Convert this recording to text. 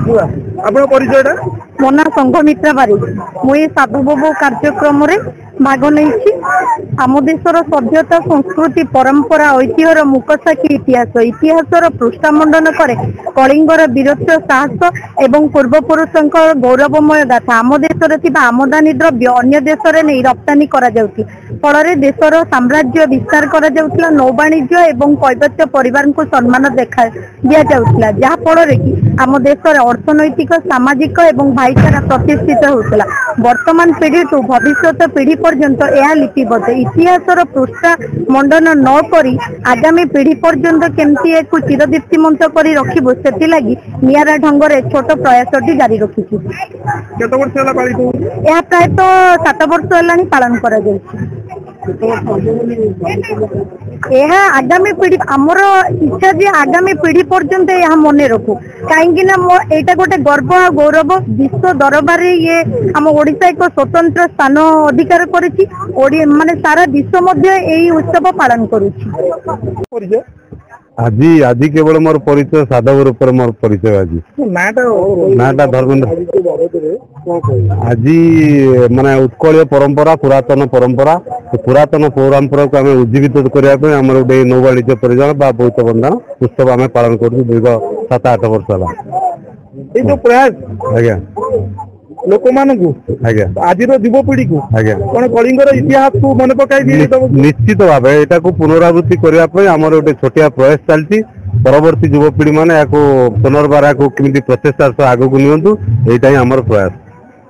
आपन परिचयटा मो ना संघमित्रा बारी मुई साधुबाबू कार्यक्रम भाग नहीं आम देशर सभ्यता संस्कृति परंपरा ऐतिह्यर मुकसाक्षी इतिहासर पृष्ठमंडन करे कलिंगर वीरत्व साहस एवं पूर्वपुरुषों गौरवमय गाथा आम देशर आमदानी द्रव्य अन्य देश नहीं रप्तानी करा जाउथि फल देशर साम्राज्य विस्तार करा जाउथला नौवाणिज्य एवं कैवल्य परिवार को सम्मान देखा दिया जाउथला जहा फल कि आम देशर अर्थनैतिक सामाजिक एवं भाईचारा प्रतिष्ठित होउथला वर्तमान पीढ़ी टू भविष्य पीढ़ी पर्यंत यह लिपिबद्ध इतिहासर पृष्ठा मंडन न करी आगामी पीढ़ी पर्यंत केमती एक चिरदीप्तिमंत करी रखिबो सेति लागि नियारा ढंगरे छोट प्रयासटी जारी रखिछु। केते वर्ष होला पालित यह प्राय तो 7 वर्ष हेलानी पालन करा जायछि। यह आगामी पीढ़ी आमर इच्छा जे आगामी पीढ़ी पर्यंत यह मन रखू कहीं एटा गोटे गर्व और गौरव विश्व दरबार ये आम ओडिशा एक स्वतंत्र स्थान अधिकार करिछि माने सारा विश्व मध्य यही उत्सव पालन करुछि। आज आज केवल मोर परिचय साधव रूप मोर परिचय आज नाटा धर्मेंद्र आज माने उत्कलीय परंपरा पुरातन परंपरा को आम उज्जीवित करने आम गोटे नौवाणिज्य परिजन बहुत बंधन उत्सव आम पालन कर दीर्घ 7-8 वर्ष है जो प्रयास आज्ञा लोक मानू आज युवपीढ़ी को कौन कलिंगर इतिहास को मन पकाई निश्चित भाव यहाँ पुनरावृत्ति करने आम गोटे छोटिया प्रयास चलती परवर्ती युवपीढ़ी मैंने पुनर्बार केमी प्रचेषा आगक नियंतु यहाँ आमर प्रयास।